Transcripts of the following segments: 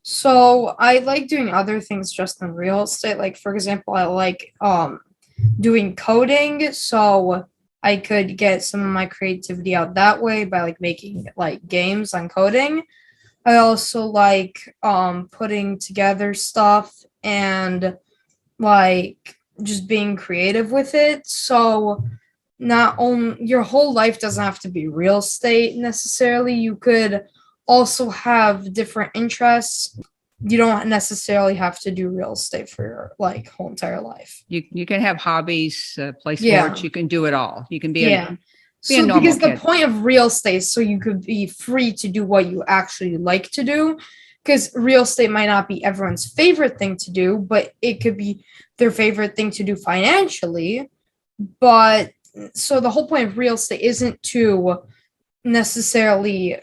So I like doing other things just in real estate. Like for example, I like doing coding, so I could get some of my creativity out that way by like making like games on coding. I also like putting together stuff and like just being creative with it. So not only your whole life doesn't have to be real estate necessarily. You could also have different interests. You don't necessarily have to do real estate for your like whole entire life. You can have hobbies, play sports. Yeah. You can do it all. You can Yeah. be a So normal because the kid. point of real estate is so you could be free to do what you actually like to do. Because real estate might not be everyone's favorite thing to do, but it could be their favorite thing to do financially. But so the whole point of real estate isn't to necessarily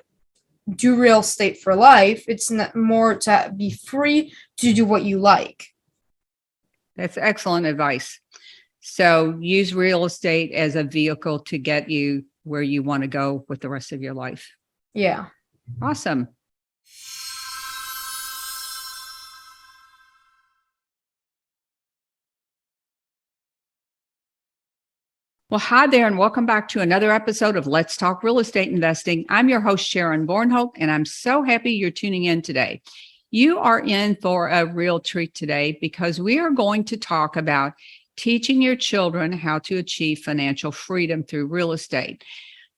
do real estate for life. It's more to be free to do what you like. That's excellent advice. So use real estate as a vehicle to get you where you want to go with the rest of your life. Yeah. Awesome. Well, hi there, and welcome back to another episode of Let's Talk Real Estate Investing. I'm your host, Sharon Vornholt, and I'm so happy you're tuning in today. You are in for a real treat today because we are going to talk about teaching your children how to achieve financial freedom through real estate.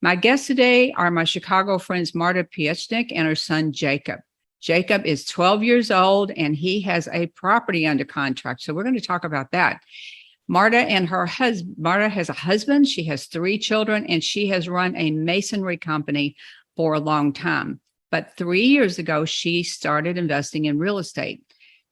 My guests today are my Chicago friends, Marta Piechnik and her son, Jakub. Jakub is 12 years old, and he has a property under contract. So we're going to talk about that. Marta has a husband. She has 3 children, and she has run a masonry company for a long time. But 3 years ago, she started investing in real estate.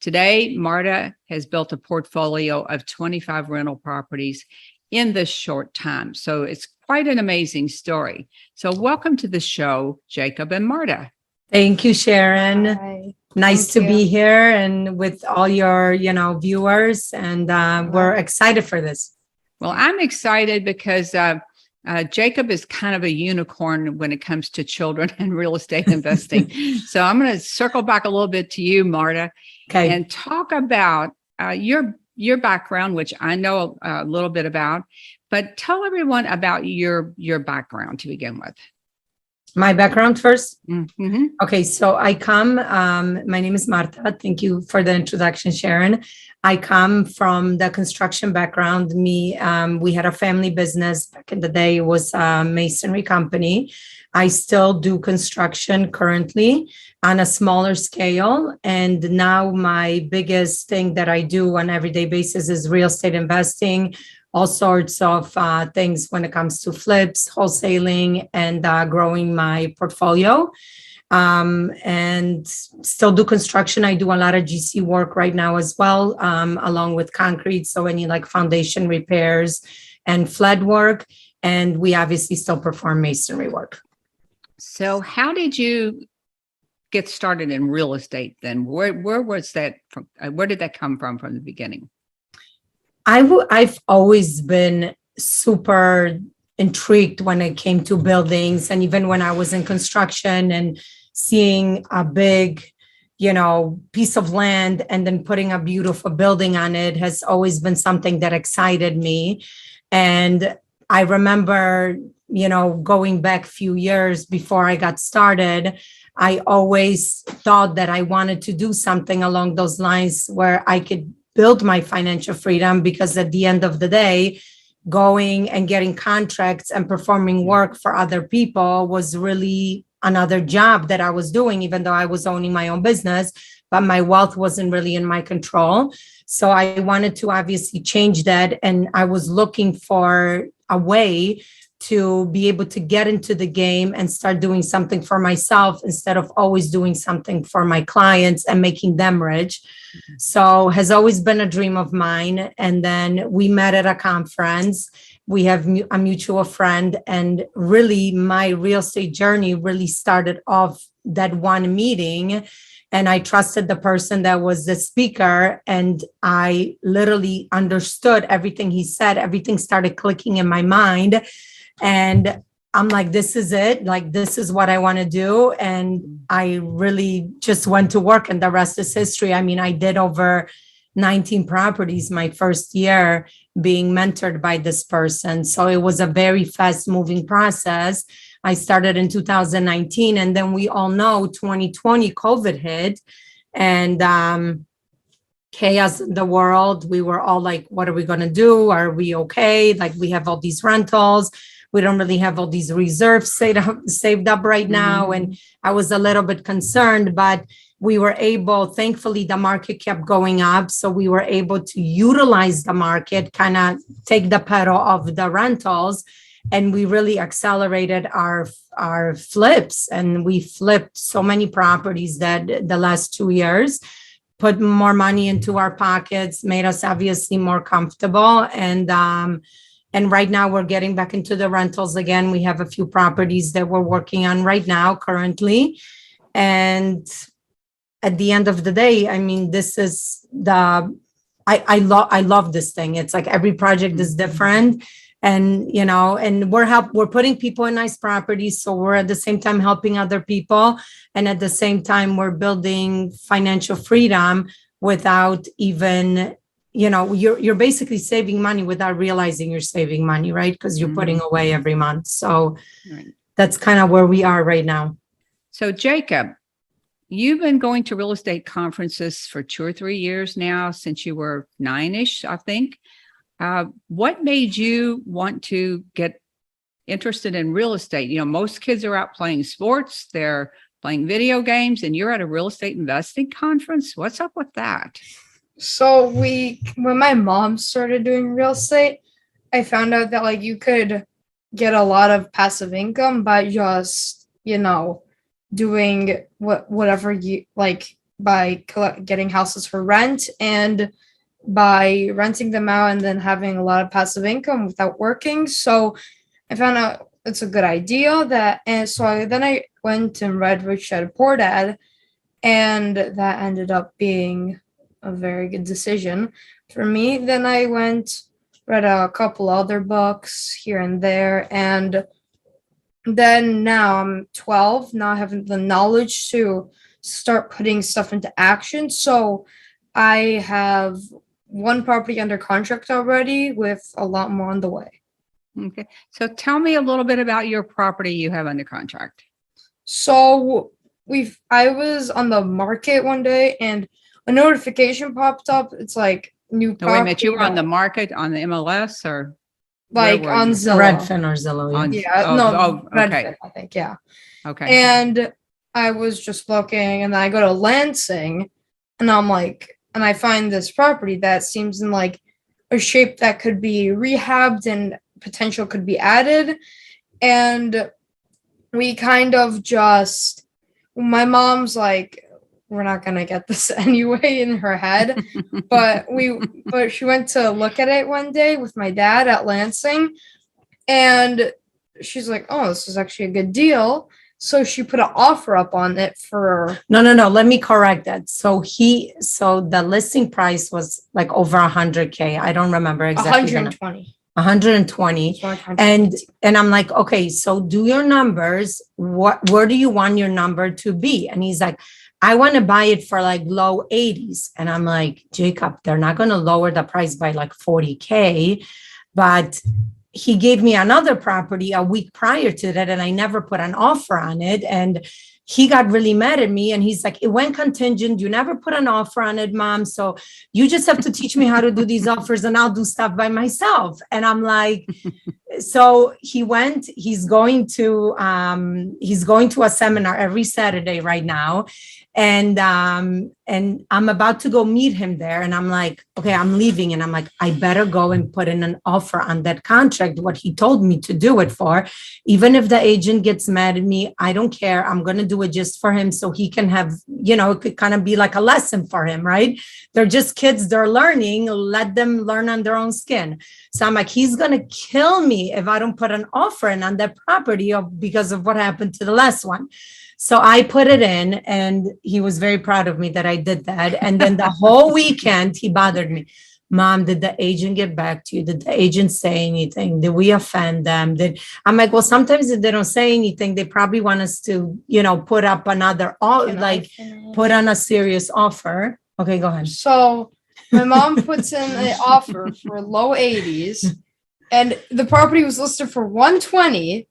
Today, Marta has built a portfolio of 25 rental properties in this short time. So it's quite an amazing story. So welcome to the show, Jakub and Marta. Thank you, Sharon. Hi. Nice Thank to be you. here and with all your, viewers, and we're excited for this. Well, I'm excited because Jakub is kind of a unicorn when it comes to children and real estate investing. So I'm going to circle back a little bit to you, Marta, Okay. and talk about your background, which I know a little bit about, but tell everyone about your background to begin with. My background first. Mm-hmm. Okay, so I come, my name is Marta. Thank you for the introduction, Sharon. I come from the construction background. We had a family business back in the day. It was a masonry company. I still do construction currently on a smaller scale. And now my biggest thing that I do on an everyday basis is real estate investing, all sorts of things when it comes to flips, wholesaling, and growing my portfolio. And still do construction. I do a lot of GC work right now as well, along with concrete. So any like foundation repairs and flood work. And we obviously still perform masonry work. So how did you get started in real estate then? Where was that from? Where did that come from the beginning? I've always been super intrigued when it came to buildings, and even when I was in construction and seeing a big, piece of land and then putting a beautiful building on it has always been something that excited me. And I remember, going back a few years before I got started, I always thought that I wanted to do something along those lines where I could build my financial freedom, because at the end of the day, going and getting contracts and performing work for other people was really another job that I was doing, even though I was owning my own business, but my wealth wasn't really in my control. So I wanted to obviously change that. And I was looking for a way to be able to get into the game and start doing something for myself instead of always doing something for my clients and making them rich. So has always been a dream of mine. And then we met at a conference. We have a mutual friend, and really my real estate journey really started off that one meeting. And I trusted the person that was the speaker, and I literally understood everything he said. Everything started clicking in my mind. And I'm like, this is it. Like, this is what I want to do. And I really just went to work, and the rest is history. I mean, I did over 19 properties my first year being mentored by this person. So it was a very fast moving process. I started in 2019, and then we all know 2020 COVID hit, and chaos in the world. We were all like, what are we going to do? Are we okay? Like, we have all these rentals. We don't really have all these reserves saved up right now. And I was a little bit concerned, but we were able, thankfully, the market kept going up. So we were able to utilize the market, kind of take the pedal off the rentals. And we really accelerated our flips. And we flipped so many properties that the last 2 years put more money into our pockets, made us obviously more comfortable. And right now we're getting back into the rentals again. We have a few properties that we're working on right now currently. And at the end of the day, I mean, this is I love this thing. It's like every project is different. And, you know, and we're putting people in nice properties. So we're at the same time helping other people. And at the same time, we're building financial freedom without even, you know, you're basically saving money without realizing you're saving money, right? Because you're putting away every month. So that's kind of where we are right now. So Jacob, you've been going to real estate conferences for 2 or 3 years now, since you were 9-ish, I think. What made you want to get interested in real estate? You know, most kids are out playing sports, they're playing video games, and you're at a real estate investing conference. What's up with that? So when my mom started doing real estate, I found out that like you could get a lot of passive income by just, you know, doing whatever you like, by getting houses for rent and by renting them out and then having a lot of passive income without working. So I found out it's a good idea and so I went and read Rich Dad Poor Dad, and that ended up being a very good decision for me. Then I read a couple other books here and there, and then now I'm 12. Now I have the knowledge to start putting stuff into action. So I have one property under contract already, with a lot more on the way. Okay. So tell me a little bit about your property you have under contract. So I was on the market one day and a notification popped up. It's like new property. Wait a minute, you were on the market on the MLS or? Like on Zillow. Redfin or Zillow. Redfin, I think, yeah. Okay. And I was just looking, and then I go to Lansing, and I'm like, and I find this property that seems in like a shape that could be rehabbed and potential could be added. And we kind of my mom's like, we're not going to get this anyway in her head. but she went to look at it one day with my dad at Lansing, and she's like, oh, this is actually a good deal. So she put an offer up on it for. No. Let me correct that. So the listing price was like over 100K. I don't remember exactly. 120. And I'm like, okay, so do your numbers. Where do you want your number to be? And he's like, I want to buy it for like low 80s. And I'm like, Jacob, they're not going to lower the price by like 40K. But he gave me another property a week prior to that, and I never put an offer on it. And he got really mad at me, and he's like, it went contingent. You never put an offer on it, Mom. So you just have to teach me how to do these offers, and I'll do stuff by myself. And I'm like, so he's going to a seminar every Saturday right now. And I'm about to go meet him there. And I'm like, okay, I'm leaving. And I'm like, I better go and put in an offer on that contract, what he told me to do it for. Even if the agent gets mad at me, I don't care. I'm going to do it just for him, so he can have, it could kind of be like a lesson for him, right? They're just kids. They're learning. Let them learn on their own skin. So I'm like, he's going to kill me if I don't put an offer in on that property because of what happened to the last one. So I put it in, and he was very proud of me that I did that. And then the whole weekend he bothered me. Mom, did the agent get back to you? Did the agent say anything? Did we offend them? I'm like, well, sometimes if they don't say anything, they probably want us to, put up another, put on a serious offer. Okay, go ahead. So my mom puts in an offer for low 80s, and the property was listed for 120.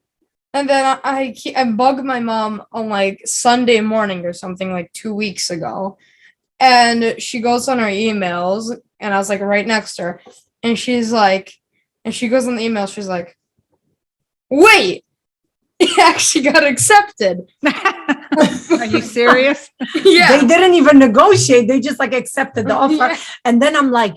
And then I bugged my mom on like Sunday morning or something like 2 weeks ago. And she goes on her emails, and I was like right next to her. And she's like, and she goes on the email, she's like, wait, it actually got accepted. Are you serious? Yeah. They didn't even negotiate. They just like accepted the offer. Yeah. And then I'm like,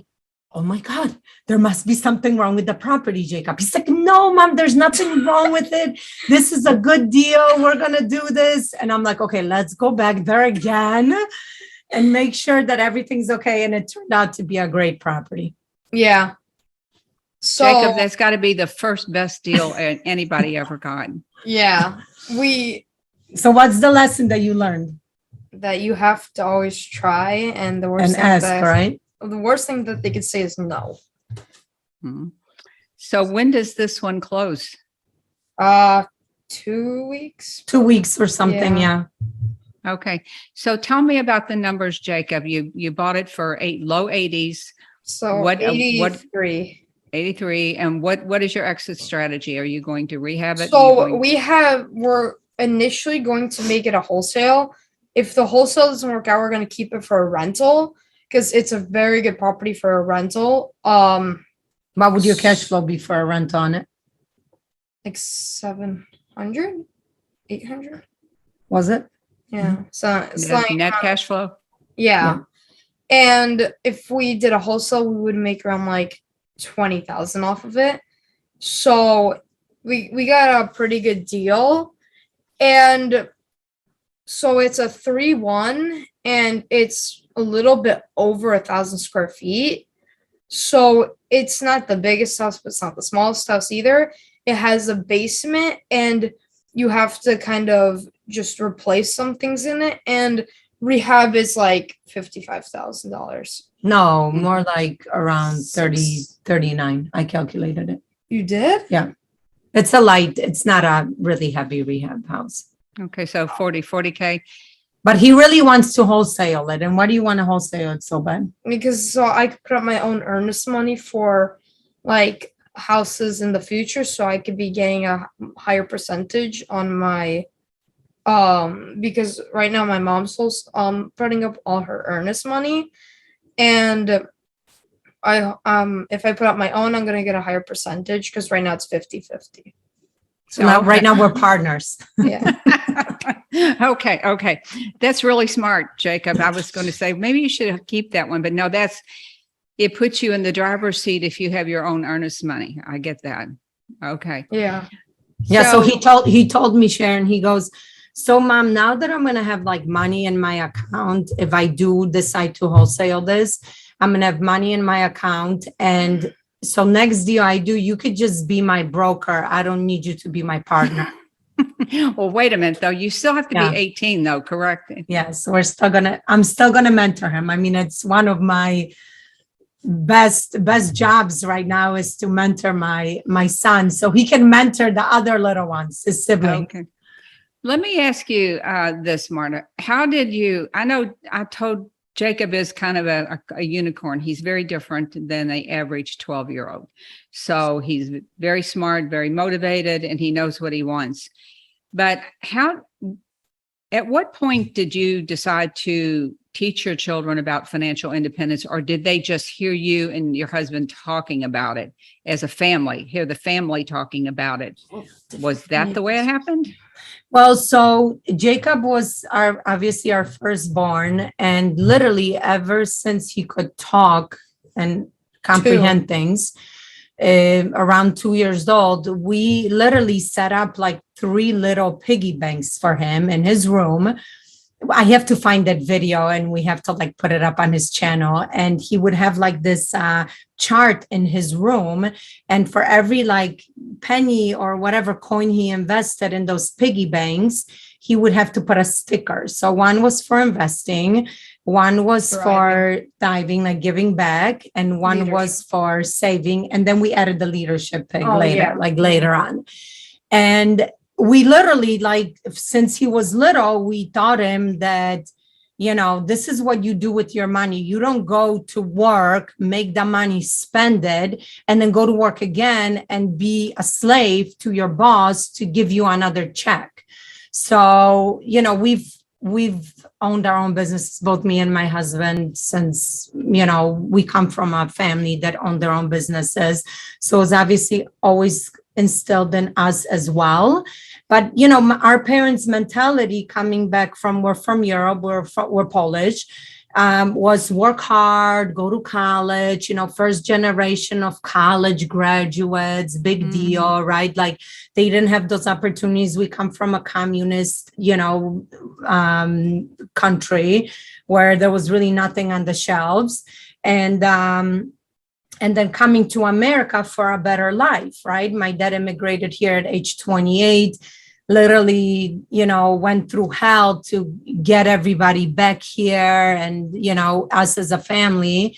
oh my God, there must be something wrong with the property, Jacob. He's like, no, Mom, there's nothing wrong with it. This is a good deal. We're going to do this. And I'm like, okay, let's go back there again and make sure that everything's okay. And it turned out to be a great property. Yeah. So Jacob, that's got to be the first best deal anybody ever got. yeah, So what's the lesson that you learned? that you have to always try, and the worst And thing ask, right? the worst thing that they could say is no. Mhm. So when does this one close? 2 weeks. 2 weeks or something. Yeah. Yeah. Okay. So tell me about the numbers, Jacob. You bought it for low 80s, So What- 83. 83. And what is your exit strategy? Are you going to rehab it? So we're initially going to make it a wholesale. If the wholesale doesn't work out, we're going to keep it for a rental because it's a very good property for a rental. What would your cash flow be for a rent on it? Like 700, 800. Was it? Yeah. So it's like net cash flow? yeah. And if we did a wholesale, we would make around like 20,000 off of it. So we got a pretty good deal. And so it's a 3-1, and it's a little bit over 1,000 square feet. So it's not the biggest house, but it's not the smallest house either. It has a basement, and you have to kind of just replace some things in it. And rehab is like $55,000. No, more like around 30, 39. I calculated it. You did? Yeah. It's not a really heavy rehab house. Okay. So 40K. But he really wants to wholesale it. And why do you want to wholesale it so bad? Because so I could put up my own earnest money for like houses in the future, so I could be getting a higher percentage on my because right now my mom's putting up all her earnest money, and I if I put up my own, I'm gonna get a higher percentage because right now it's 50-50. So right now we're partners. Yeah. Okay. That's really smart, Jacob. I was going to say maybe you should keep that one, but no, it puts you in the driver's seat if you have your own earnest money. I get that. Okay. Yeah. Yeah. So he told me, Sharon, he goes, so Mom, now that I'm going to have like money in my account, if I do decide to wholesale this, I'm going to have money in my account. And so next deal I do, you could just be my broker. I don't need you to be my partner. Well, wait a minute though. You still have to be 18 though, correct? Yes. I'm still going to mentor him. I mean, it's one of my best jobs right now is to mentor my son so he can mentor the other little ones, his siblings. Okay. Let me ask you this, Marta. How did you, I know I told Jacob is kind of a unicorn. He's very different than the average 12-year-old. So he's very smart, very motivated, and he knows what he wants. But at what point did you decide to teach your children about financial independence, or did they just hear you and your husband talking about it as a family, hear the family talking about it? Was that the way it happened? Well, so Jacob was obviously our firstborn, and literally ever since he could talk and comprehend things, around 2 years old, we literally set up like 3 little piggy banks for him in his room. I have to find that video and we have to like put it up on his channel. And he would have like this chart in his room. And for every like penny or whatever coin he invested in those piggy banks, he would have to put a sticker. So one was for investing, One was Thriving. for thriving, like giving back, and one Leadership. was for saving. And then we added the leadership pig Oh, later, yeah. like later on. And we literally, like, since he was little, we taught him that, you know, this is what you do with your money. You don't go to work, make the money, spend it, and then go to work again and be a slave to your boss to give you another check. So, you know, we've owned our own businesses, both me and my husband, since, you know, we come from a family that owned their own businesses. So it's obviously always instilled in us as well. But, you know, our parents' mentality coming back from, we're from Europe, we're Polish, was work hard, go to college, you know, first generation of college graduates, big deal, right? Like they didn't have those opportunities. We come from a communist, you know, country where there was really nothing on the shelves. And then coming to America for a better life, right? My dad immigrated here at age 28, literally, you know, went through hell to get everybody back here and, you know, us as a family,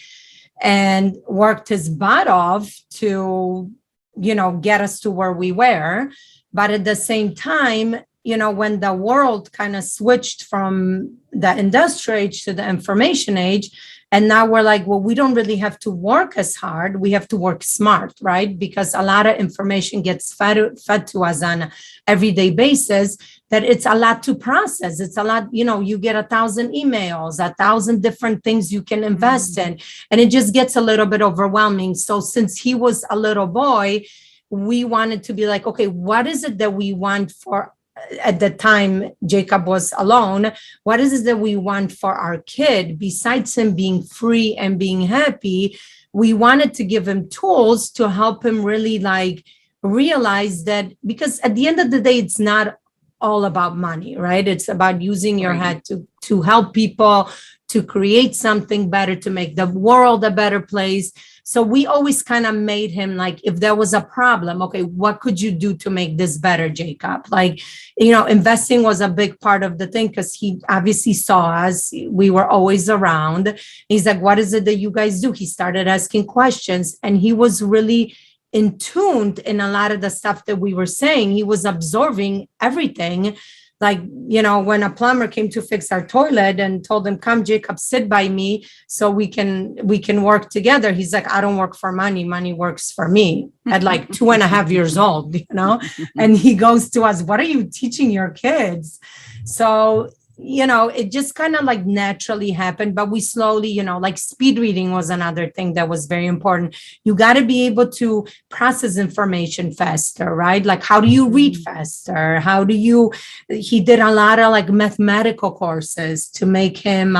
and worked his butt off to, you know, get us to where we were. But at the same time, you know, when the world kind of switched from the industrial age to the information age, and now we're like, well, we don't really have to work as hard. We have to work smart, right? Because a lot of information gets fed to us on an everyday basis, that it's a lot to process. It's a lot, you know, you get 1,000 emails, 1,000 different things you can invest in, and it just gets a little bit overwhelming. So since he was a little boy, we wanted to be like, okay, what is it that we want for, at the time, Jacob was alone. What is it that we want for our kid? Besides him being free and being happy, we wanted to give him tools to help him really like realize that, because at the end of the day, it's not all about money, right? It's about using your head to help people, to create something better, to make the world a better place. So we always kind of made him like, if there was a problem, okay, what could you do to make this better, Jacob? Like, you know, investing was a big part of the thing, because he obviously saw us. We were always around. He's like, what is it that you guys do? He started asking questions, and he was really in tuned in a lot of the stuff that we were saying. He was absorbing everything. Like, you know, when a plumber came to fix our toilet and told him, come, Jacob, sit by me so we can work together. He's like, I don't work for money. Money works for me, at like 2.5 years old, you know? And he goes to us, what are you teaching your kids? So, you know, it just kind of like naturally happened, but we slowly, you know, like speed reading was another thing that was very important. You got to be able to process information faster, right? Like, how do you read faster? How do you, he did a lot of like mathematical courses to make him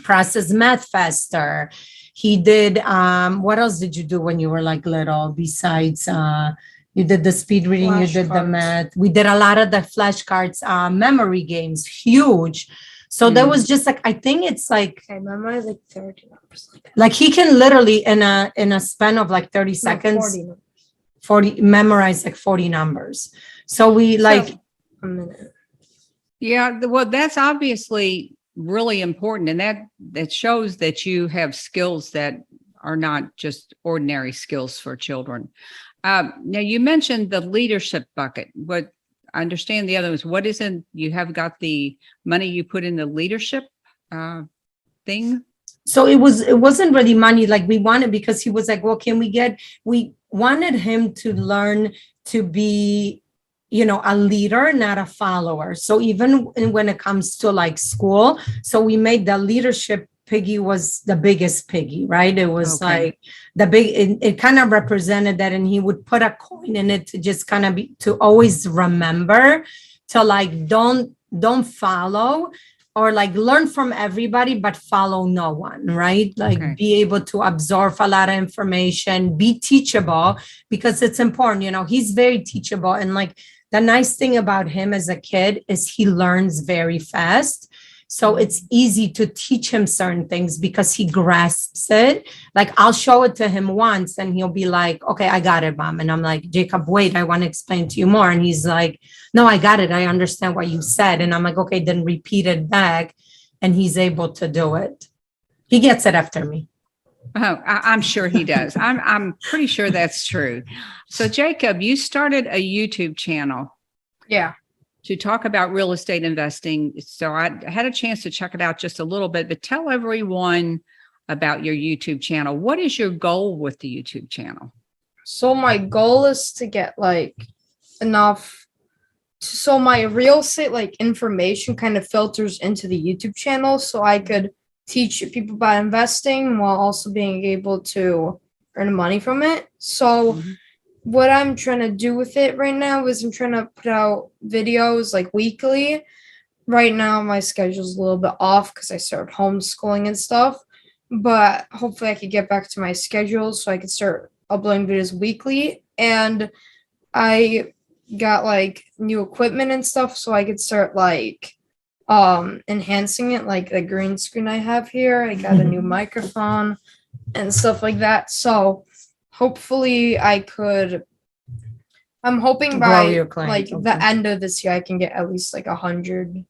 process math faster. He did, what else did you do when you were like little besides, you did the speed reading, you did the math. We did a lot of the flashcards, memory games, huge. So there was just like, I think it's like, I memorized like 30 numbers. like he can literally in a span of like 30 seconds, 40 memorize like 40 numbers. So we like a minute. Yeah, well, that's obviously really important. And that shows that you have skills that are not just ordinary skills for children. Now, you mentioned the leadership bucket. What I understand the other is, what isn't, you have got the money you put in the leadership thing? So it wasn't really money like we wanted, because he was like, well, we wanted him to learn to be, you know, a leader, not a follower. So even when it comes to like school, so we made the leadership piggy was the biggest piggy, right? It was like the big, it kind of represented that. And he would put a coin in it to just kind of be, to always remember to like, don't follow or like learn from everybody, but follow no one, right? Like be able to absorb a lot of information, be teachable, because it's important. You know, he's very teachable. And like the nice thing about him as a kid is he learns very fast. So it's easy to teach him certain things because he grasps it. Like I'll show it to him once and he'll be like, okay, I got it, Mom. And I'm like, Jacob, wait, I want to explain to you more. And he's like, no, I got it. I understand what you said. And I'm like, okay, then repeat it back. and he's able to do it. He gets it after me. Oh, I'm sure he does. I'm pretty sure that's true. So, Jacob, you started a YouTube channel Yeah. to talk about real estate investing. So I had a chance to check it out just a little bit, but tell everyone about your YouTube channel. What is your goal with the YouTube channel? So my goal is to get like enough so my real estate like information kind of filters into the YouTube channel so I could teach people about investing while also being able to earn money from it. So what I'm trying to do with it right now is I'm trying to put out videos like weekly. Right now my schedule's a little bit off because I started homeschooling and stuff, but hopefully I could get back to my schedule so I could start uploading videos weekly. And I got like new equipment and stuff so I could start like enhancing it, like the green screen I have here. I got a new microphone and stuff like that. So hopefully I'm hoping Grow by your client, like the okay. end of this year I can get at least like 100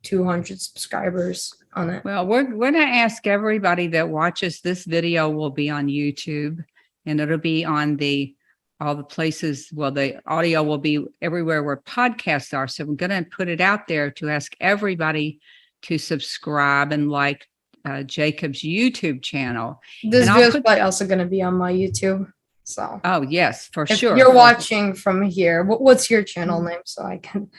200 subscribers on it. Well, we're going to ask everybody that watches this video will be on YouTube, and it'll be on all the places. Well, the audio will be everywhere where podcasts are. So we're going to put it out there to ask everybody to subscribe and like Jacob's YouTube channel. This And I'll video is put- probably also going to be on my YouTube. So Oh, yes, for if sure. you're watching from here, what's your channel name so I can?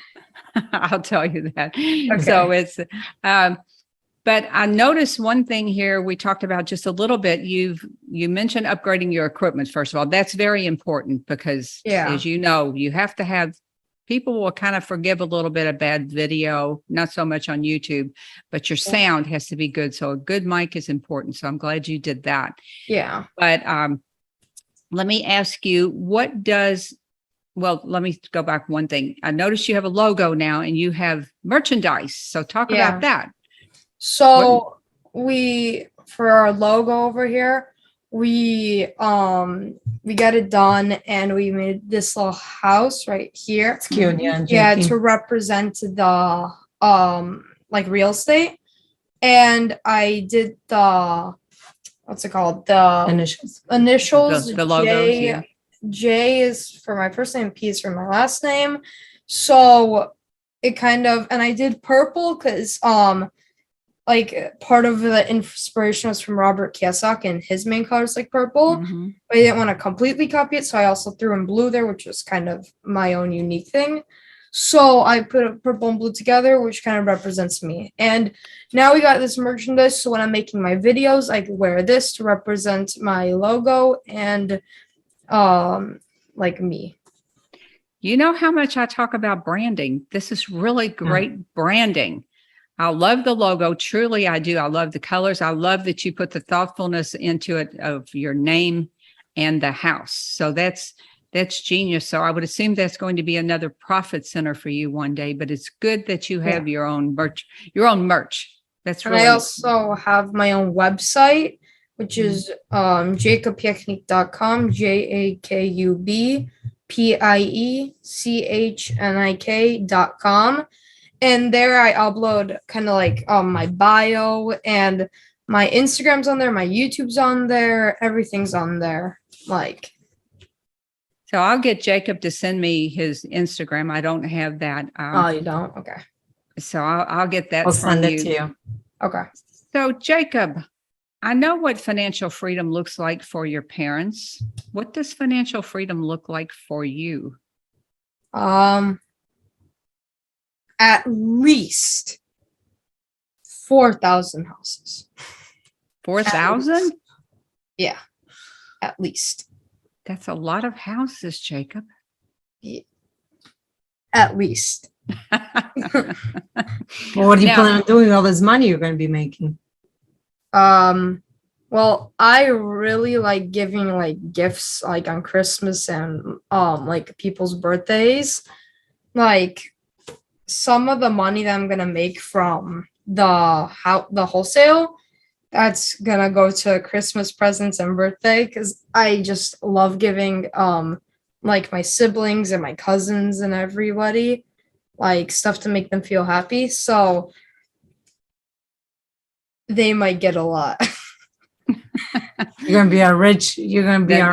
I'll tell you that. So it's, but I noticed one thing here we talked about just a little bit. You mentioned upgrading your equipment. First of all, that's very important because, as you know, you have to have. People will kind of forgive a little bit of bad video, not so much on YouTube, but your sound has to be good. So a good mic is important. So I'm glad you did that. Yeah. But let me ask you, let me go back one thing. I noticed you have a logo now and you have merchandise. So talk about that. So for our logo over here, we got it done and we made this little house right here. It's cute, yeah. Yeah, to represent the like real estate. And I did the what's it called? The initials. The logos, J is for my first name, P is for my last name. So it kind of, and I did purple because like part of the inspiration was from Robert Kiyosaki and his main color is like purple. But I didn't want to completely copy it, so I also threw in blue there, which was kind of my own unique thing. So I put purple and blue together, which kind of represents me. And now we got this merchandise, so when I'm making my videos, I can wear this to represent my logo and like me. You know how much I talk about branding. This is really great branding. I love the logo. Truly, I do. I love the colors. I love that you put the thoughtfulness into it of your name and the house. So that's genius. So I would assume that's going to be another profit center for you one day, but it's good that you have your own merch. That's really. And I also have my own website, which is jakubpiechnik.com, JAKUBPIECHNIK.com. And there I upload kind of like my bio and my Instagram's on there, my YouTube's on there, everything's on there. Like, so I'll get Jacob to send me his Instagram. I don't have that. Oh, you don't? Okay. So I'll get that. I'll send it to you. Okay. So Jacob, I know what financial freedom looks like for your parents. What does financial freedom look like for you? At least 4,000 houses. 4,000? Yeah, at least. That's a lot of houses, Jacob. Yeah. At least. Well, what do you plan on doing with all this money you're going to be making? Well, I really like giving like gifts like on Christmas and like people's birthdays. Like some of the money that I'm gonna make from the wholesale, that's gonna go to Christmas presents and birthday because I just love giving like my siblings and my cousins and everybody like stuff to make them feel happy. So they might get a lot. You're gonna be a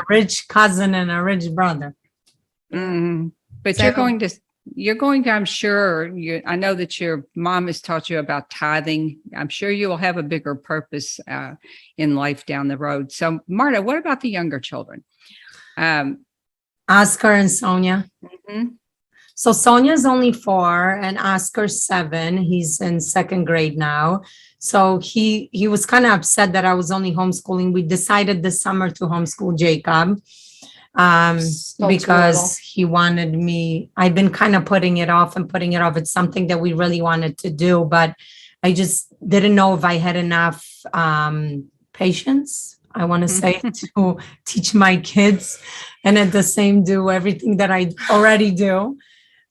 rich cousin and a rich brother. But you're going to, I'm sure I know that your mom has taught you about tithing. I'm sure you will have a bigger purpose in life down the road. So Marta, what about the younger children? Oscar and Sonia. So Sonia's only 4 and Oscar's 7. He's in 2nd grade now. So he was kind of upset that I was only homeschooling. We decided this summer to homeschool Jacob because he wanted me. I've been kind of putting it off. It's something that we really wanted to do, but I just didn't know if I had enough patience, I want to say, to teach my kids and at the same do everything that I already do.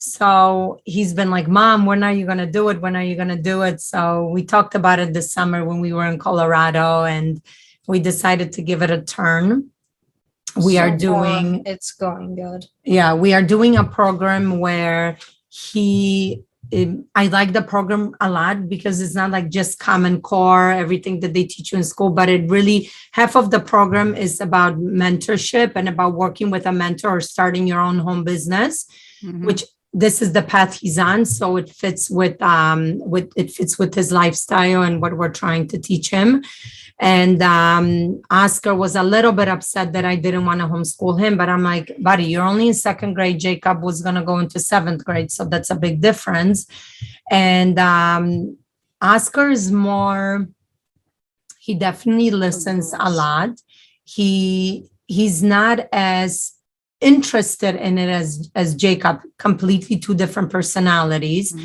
So he's been like, Mom, when are you going to do it? When are you going to do it? So we talked about it this summer when we were in Colorado, and we decided to give it a turn. It's going good. Yeah, we are doing a program where I like the program a lot because it's not like just Common Core, everything that they teach you in school, but it really, half of the program is about mentorship and about working with a mentor or starting your own home business, which this is the path he's on. So it fits with his lifestyle and what we're trying to teach him. And Oscar was a little bit upset that I didn't want to homeschool him, but I'm like, buddy, you're only in 2nd grade. Jacob was going to go into 7th grade. So that's a big difference. And Oscar is more, he definitely listens a lot. He's not as interested in it as Jacob, completely 2 different personalities.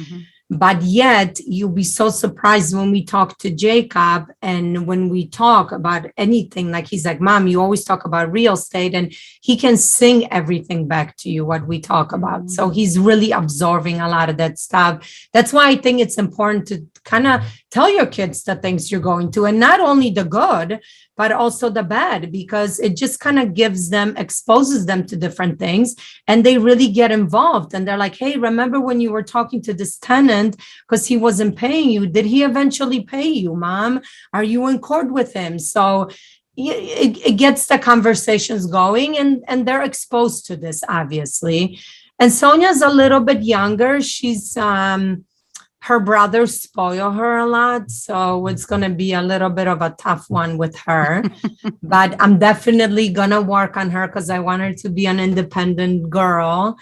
But yet you'll be so surprised when we talk to Jacob and when we talk about anything, like he's like, Mom, you always talk about real estate, and he can sing everything back to you, what we talk about. So he's really absorbing a lot of that stuff. That's why I think it's important to kind of tell your kids the things you're going to, and not only the good, but also the bad, because it just kind of exposes them to different things, and they really get involved. And they're like, hey, remember when you were talking to this tenant because he wasn't paying you? Did he eventually pay you, Mom? Are you in court with him? So it gets the conversations going, and they're exposed to this, obviously. And Sonia's a little bit younger. She's her brothers spoil her a lot, so it's going to be a little bit of a tough one with her. But I'm definitely going to work on her because I want her to be an independent girl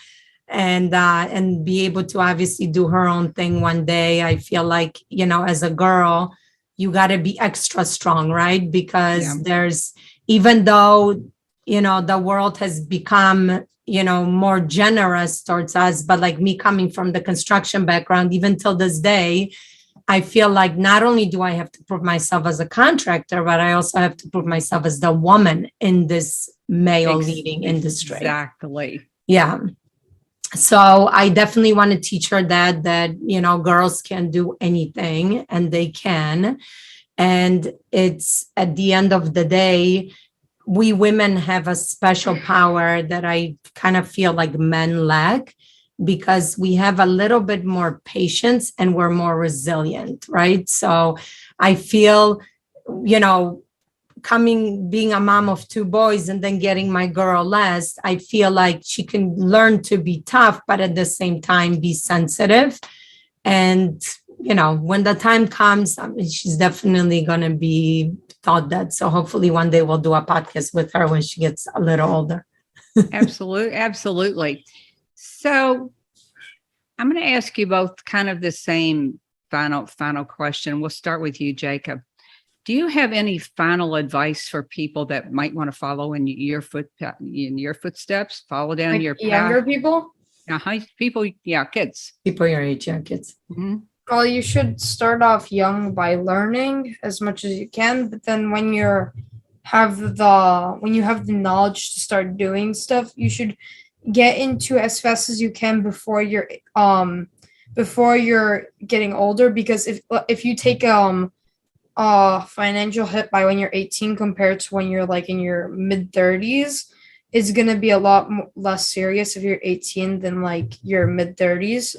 and be able to obviously do her own thing one day. I feel like, as a girl, you got to be extra strong, right? Because even though, the world has become more generous towards us, but like me coming from the construction background, even till this day, I feel like not only do I have to prove myself as a contractor, but I also have to prove myself as the woman in this male leading industry. Exactly. Yeah. So I definitely want to teach her that girls can do anything, and they can. And it's at the end of the day, we women have a special power that I kind of feel like men lack, because we have a little bit more patience and we're more resilient, right? So I feel, being a mom of 2 boys and then getting my girl last, I feel like she can learn to be tough, but at the same time be sensitive. And, when the time comes, she's definitely going to be taught that. So hopefully one day we'll do a podcast with her when she gets a little older. Absolutely. So I'm going to ask you both kind of the same final question. We'll start with you, Jacob. Do you have any final advice for people that might want to follow in your footsteps, follow down your path? Younger people? People, kids. People your age, kids. Mm-hmm. Well, you should start off young by learning as much as you can, but then when you have the knowledge to start doing stuff, you should get into as fast as you can before you're getting older, because if you take a financial hit by when you're 18 compared to when you're like in your mid 30s, it's going to be a lot less serious if you're 18 than like your mid 30s.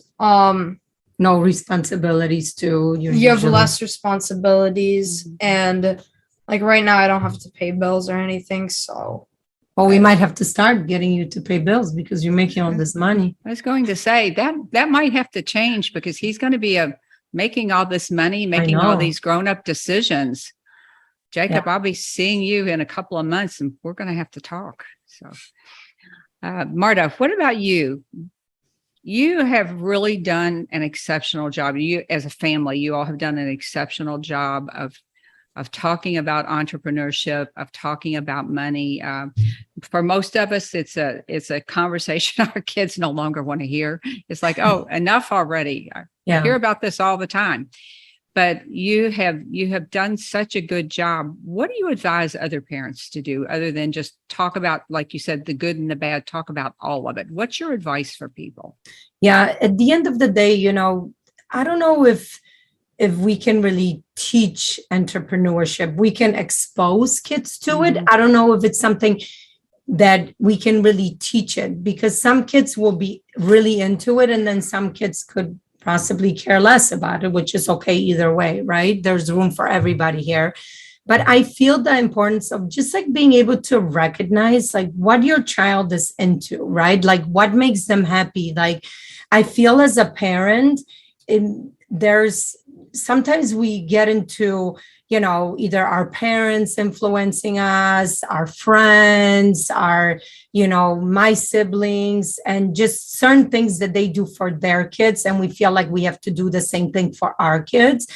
no responsibilities to You have less responsibilities, and like right now I don't have to pay bills or anything, so Well, we might have to start getting you to pay bills because you're making all this money. I was going to say that might have to change because he's going to be making all this money, making all know. these grown-up decisions. Jacob, I'll be seeing you in a couple of months and we're going to have to talk. So, Marta, what about you? You have really done an exceptional job. You, as a family, you all have done an exceptional job of talking about entrepreneurship, of talking about money. For most of us, it's a conversation our kids no longer want to hear. It's like, oh, enough already. I hear about this all the time. But you have done such a good job. What do you advise other parents to do other than just talk about, like you said, the good and the bad, talk about all of it? What's your advice for people? Yeah, at the end of the day, I don't know if we can really teach entrepreneurship. We can expose kids to it. I don't know if it's something that we can really teach it, because some kids will be really into it and then some kids could possibly care less about it, which is okay either way, right? There's room for everybody here. But I feel the importance of just like being able to recognize like what your child is into, right? Like what makes them happy. Like I feel as a parent, there's sometimes we get into, either our parents influencing us, our friends, my siblings, and just certain things that they do for their kids. And we feel like we have to do the same thing for our kids.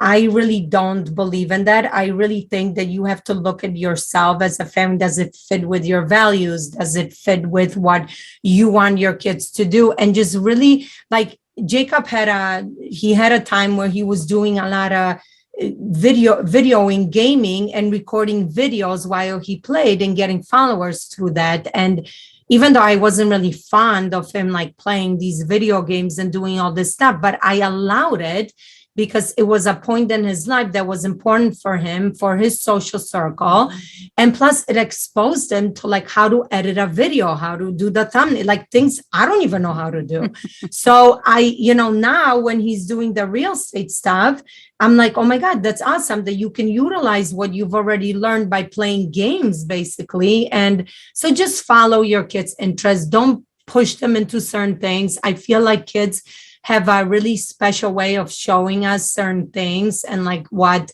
I really don't believe in that. I really think that you have to look at yourself as a family. Does it fit with your values? Does it fit with what you want your kids to do? And just really like Jacob had a time where he was doing a lot of videoing gaming and recording videos while he played and getting followers through that. And even though I wasn't really fond of him like playing these video games and doing all this stuff, but I allowed it because it was a point in his life that was important for him, for his social circle. And plus it exposed him to like how to edit a video, how to do the thumbnail, like things I don't even know how to do. So now when he's doing the real estate stuff, I'm like, oh my God, that's awesome that you can utilize what you've already learned by playing games, basically. And so just follow your kids' interests. Don't push them into certain things. I feel like kids have a really special way of showing us certain things and like what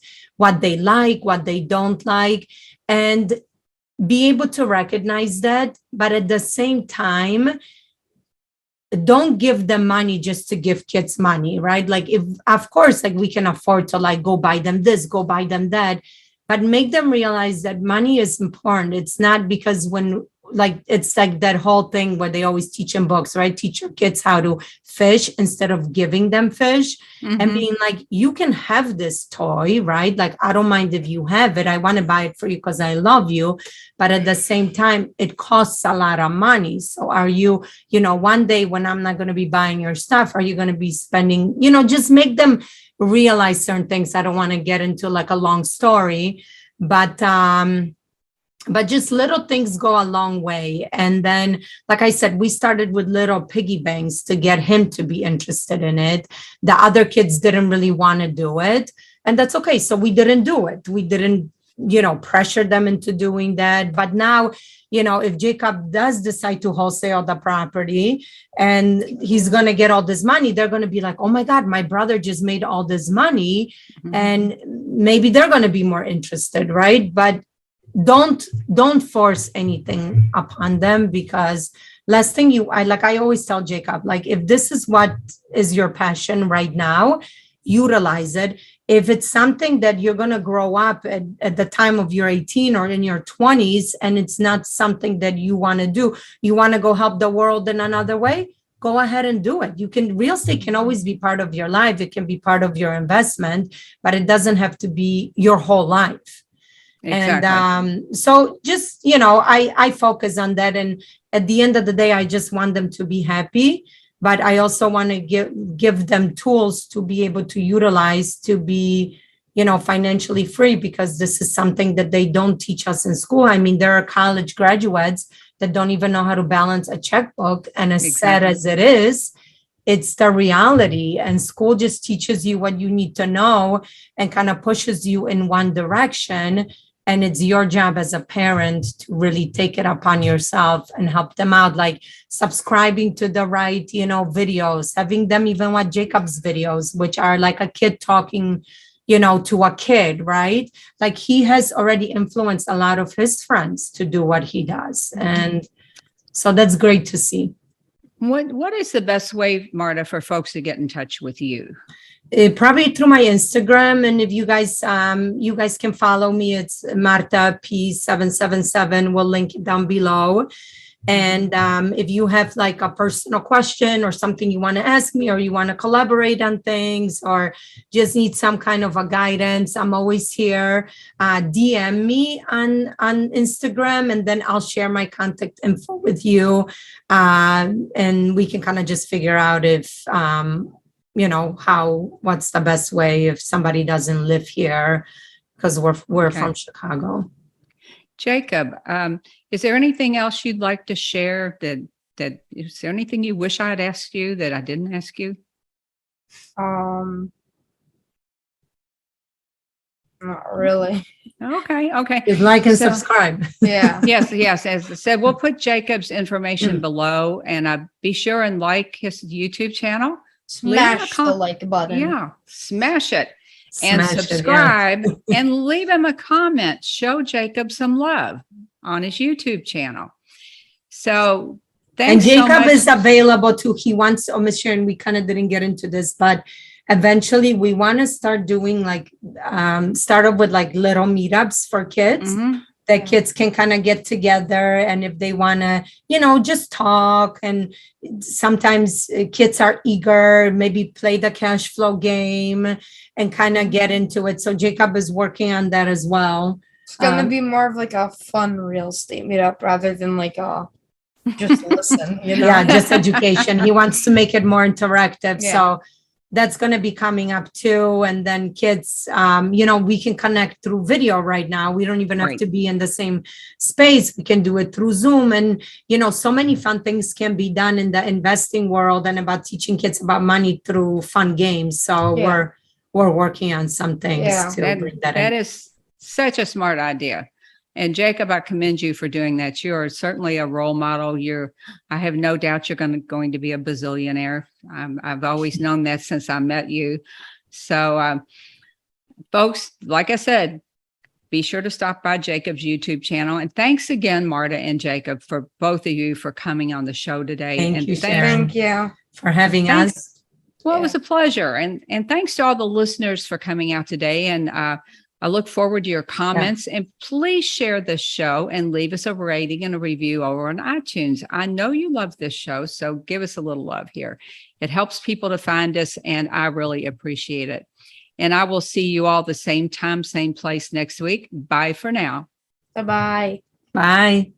they like, what they don't like, and be able to recognize that. But at the same time, don't give them money just to give kids money, right? Like if, of course, like we can afford to like go buy them this, go buy them that, but make them realize that money is important. It's not because it's like that whole thing where they always teach in books, right? Teach your kids how to fish instead of giving them fish, and being like, you can have this toy, right? Like, I don't mind if you have it. I want to buy it for you because I love you. But at the same time, it costs a lot of money. So are you, one day when I'm not going to be buying your stuff, are you going to be spending, just make them realize certain things. I don't want to get into like a long story, but just little things go a long way. And then, like I said, we started with little piggy banks to get him to be interested in it. The other kids didn't really want to do it. And that's okay. So we didn't do it. We didn't, pressure them into doing that. But now, if Jacob does decide to wholesale the property and he's going to get all this money, they're going to be like, oh my God, my brother just made all this money. And maybe they're going to be more interested, right? But don't force anything upon them, because last thing I always tell Jacob, like, if this is what is your passion right now, utilize it. If it's something that you're going to grow up at the time of your 18 or in your 20s, and it's not something that you want to do, you want to go help the world in another way, go ahead and do it. Real estate can always be part of your life. It can be part of your investment, but it doesn't have to be your whole life. Exactly. And so just, I focus on that. And at the end of the day, I just want them to be happy, but I also want to give them tools to be able to utilize to be, financially free, because this is something that they don't teach us in school. I mean, there are college graduates that don't even know how to balance a checkbook. And as sad as it is, it's the reality, and school just teaches you what you need to know and kind of pushes you in one direction. And it's your job as a parent to really take it upon yourself and help them out, like subscribing to the right, videos, having them even watch Jakub's videos, which are like a kid talking, to a kid, right? Like he has already influenced a lot of his friends to do what he does. And so that's great to see. What is the best way, Marta, for folks to get in touch with you? Probably through my Instagram. And if you guys can follow me, it's Marta P777. We'll link it down below. And if you have like a personal question or something you want to ask me, or you want to collaborate on things, or just need some kind of a guidance, I'm always here. DM me on Instagram, and then I'll share my contact info with you. And we can kind of just figure out if, what's the best way if somebody doesn't live here, because we're Okay. from Chicago. Jakub, is there anything else you'd like to share? That is there anything you wish I had asked you that I didn't ask you? Not really. Okay. Just like and So- subscribe. Yeah. Yes. As I said, we'll put Jakub's information below, and be sure and like his YouTube channel. Smash the like button. Yeah, smash it. And Smash it, yeah. subscribe and leave him a comment. Show Jakub some love on his YouTube channel. So And thanks so Jakub much. is available too. He wants, Miss Sharon, we kind of didn't get into this, but eventually we want to start doing start up with like little meetups for kids. Mhm. That kids can kind of get together, and if they want to, just talk. And sometimes kids are eager, maybe play the cash flow game and kind of get into it. So Jakub is working on that as well. It's gonna be more of like a fun real estate meetup rather than like just listen, Yeah, just education. He wants to make it more interactive. Yeah. So that's going to be coming up too. And then kids, we can connect through video right now. We don't even have Right. to be in the same space. We can do it through Zoom. And, so many fun things can be done in the investing world and about teaching kids about money through fun games. So Yeah. we're working on some things Yeah. to bring that That in. is such a smart idea. And Jakub, I commend you for doing that. You're certainly a role model. I have no doubt you're going to be a bazillionaire. I've always known that since I met you. So, folks, like I said, be sure to stop by Jakub's YouTube channel. And thanks again, Marta and Jakub, for both of you for coming on the show today. Thank and you, Sharon. Thank you. For having Thanks. us. Well, Yeah. it was a pleasure. And thanks to all the listeners for coming out today. And I look forward to your comments. And please share this show and leave us a rating and a review over on iTunes. I know you love this show, so give us a little love here. It helps people to find us, and I really appreciate it. And I will see you all the same time, same place next week. Bye for now. Bye-bye. Bye.